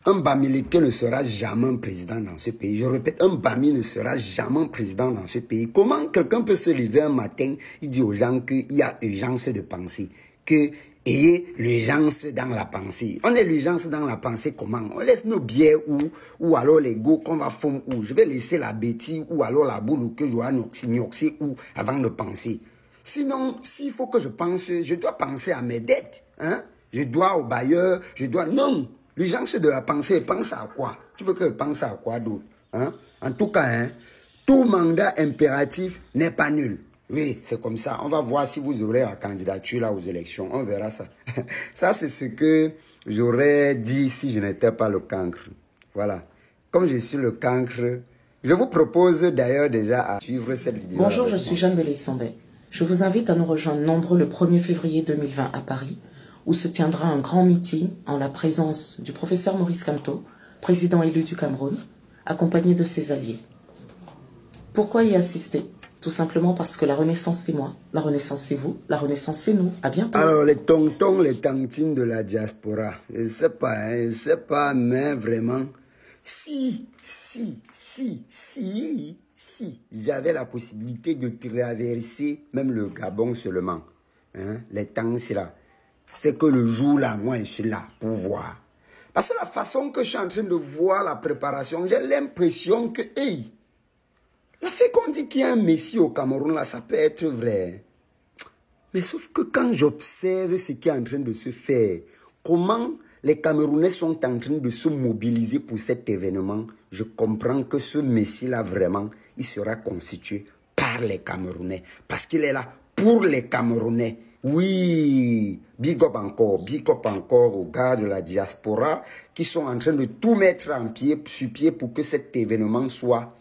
un Bamileke ne sera jamais un président dans ce pays. Je répète, un Bami ne sera jamais un président dans ce pays. Comment quelqu'un peut se lever un matin, il dit aux gens qu'il y a urgence de penser, que ayez l'urgence dans la pensée. On est l'urgence dans la pensée comment? On laisse nos biais ou alors les go qu'on va fondre où? Je vais laisser la bêtise ou alors la boule que je dois noxer où avant de penser. Sinon, s'il faut que je pense, je dois penser à mes dettes. Hein? Je dois au bailleur, je dois... Non! L'urgence de la pensée, pense à quoi? Tu veux que je pense à quoi d'autre? Hein? En tout cas, hein, tout mandat impératif n'est pas nul. Oui, c'est comme ça. On va voir si vous aurez la candidature là aux élections. On verra ça. Ça, c'est ce que j'aurais dit si je n'étais pas le cancre. Voilà. Comme je suis le cancre, je vous propose d'ailleurs déjà à suivre cette vidéo. Bonjour, je suis Jeanne Belay-Sambet. Je vous invite à nous rejoindre nombreux le 1er février 2020 à Paris, où se tiendra un grand meeting en la présence du professeur Maurice Kamto, président élu du Cameroun, accompagné de ses alliés. Pourquoi y assister? Tout simplement parce que la Renaissance c'est moi, la Renaissance c'est vous, la Renaissance c'est nous. À bientôt. Alors les tontons, les tantines de la diaspora, je ne sais pas, hein, je ne sais pas, mais vraiment, si j'avais la possibilité de traverser même le Gabon seulement, hein, les temps c'est là, c'est que le jour là, moi je suis là pour voir. Parce que la façon que je suis en train de voir la préparation, j'ai l'impression que, hey, la fait qu'on dit qu'il y a un messie au Cameroun, là, ça peut être vrai. Mais sauf que quand j'observe ce qui est en train de se faire, comment les Camerounais sont en train de se mobiliser pour cet événement, je comprends que ce messie-là, vraiment, il sera constitué par les Camerounais. Parce qu'il est là pour les Camerounais. Oui, big up encore aux gars de la diaspora qui sont en train de tout mettre sur pied pour que cet événement soit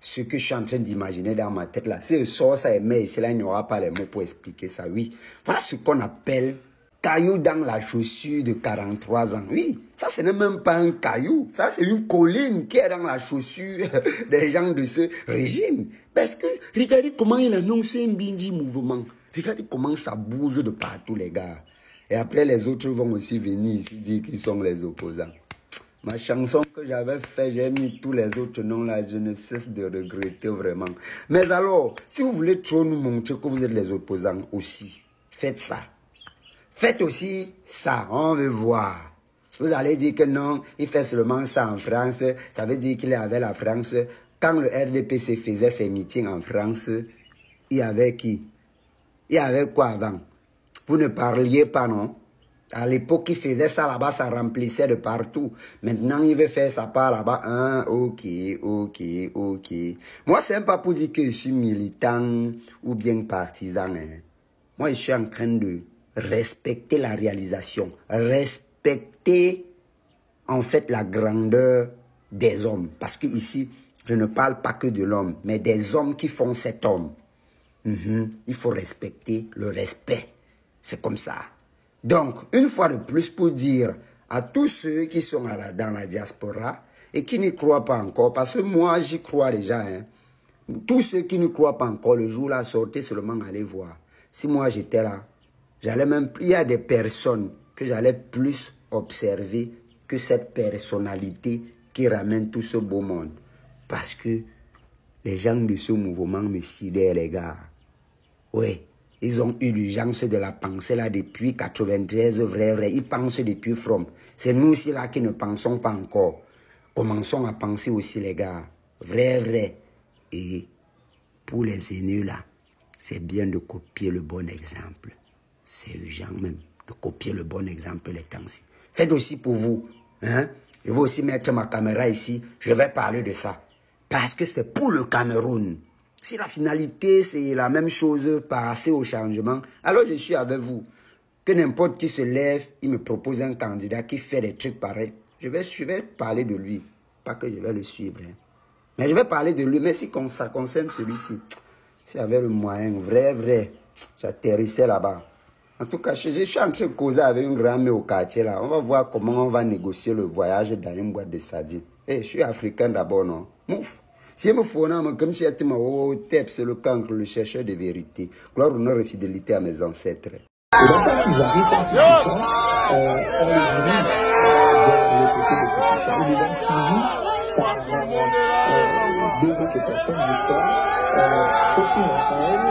ce que je suis en train d'imaginer dans ma tête là. Si je sors ça et mais ici là, il n'y aura pas les mots pour expliquer ça. Oui, voilà ce qu'on appelle caillou dans la chaussure de 43 ans. Oui, ça ce n'est même pas un caillou. Ça c'est une colline qui est dans la chaussure des gens de ce régime. Parce que regardez comment il annonce un bindi mouvement. Regardez comment ça bouge de partout les gars. Et après les autres vont aussi venir ici dire qu'ils sont les opposants. Ma chanson que j'avais fait, j'ai mis tous les autres noms là, je ne cesse de regretter vraiment. Mais alors, si vous voulez trop nous montrer que vous êtes les opposants aussi, faites ça. Faites aussi ça, on veut voir. Vous allez dire que non, il fait seulement ça en France, ça veut dire qu'il est avec la France. Quand le RDPC faisait ses meetings en France, il y avait qui? Il y avait quoi avant? Vous ne parliez pas, non? À l'époque, il faisait ça là-bas, ça remplissait de partout. Maintenant, il veut faire ça par là-bas. Hein? Ok. Moi, c'est pas pour dire que je suis militant ou bien partisan. Hein. Moi, je suis en train de respecter la réalisation. Respecter, en fait, la grandeur des hommes. Parce que ici, je ne parle pas que de l'homme, mais des hommes qui font cet homme. Il faut respecter le respect. C'est comme ça. Donc, une fois de plus pour dire à tous ceux qui sont dans la diaspora et qui n'y croient pas encore, parce que moi j'y crois déjà, hein, tous ceux qui ne croient pas encore, le jour là, sortez seulement aller voir. Si moi j'étais là, j'allais même, il y a des personnes que j'allais plus observer que cette personnalité qui ramène tout ce beau monde. Parce que les gens de ce mouvement me sidèrent, les gars. Oui. Ils ont eu l'urgence de la pensée là depuis 93, vrai. Ils pensent depuis From. C'est nous aussi là qui ne pensons pas encore. Commençons à penser aussi les gars. Vrai. Et pour les aînés là, c'est bien de copier le bon exemple. C'est urgent même de copier le bon exemple les temps-ci. Faites aussi pour vous. Hein? Je vais aussi mettre ma caméra ici. Je vais parler de ça. Parce que c'est pour le Cameroun. Si la finalité, c'est la même chose, passer au changement, alors je suis avec vous. Que n'importe qui se lève, il me propose un candidat qui fait des trucs pareils. Je vais parler de lui. Pas que je vais le suivre. Hein. Mais je vais parler de lui. Mais si ça concerne celui-ci, si avait le moyen, vrai, j'atterrissais là-bas. En tout cas, je suis en train de causer avec une grand-mère au quartier là. On va voir comment on va négocier le voyage dans une boîte de sardines. Je suis africain d'abord, non? Mouf. Si je me fous, comme si j'étais c'est le cancre, le chercheur de vérité. Gloire, honneur et fidélité à mes ancêtres. Et donc, quand ils arrivent, quand ils sont, on les dirige vers le côté de il est donc suivi par deux autres personnes, je crois, Foxy Raphaël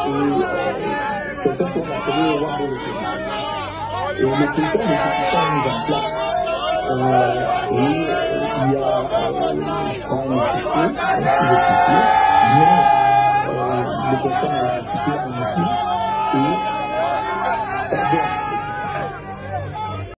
et quelqu'un qu'on appelait Wambo le Et le bulletin d'exécution est mis en place. Et il y a, je crois, un officier, un sous-officier, mais les personnes exécutées en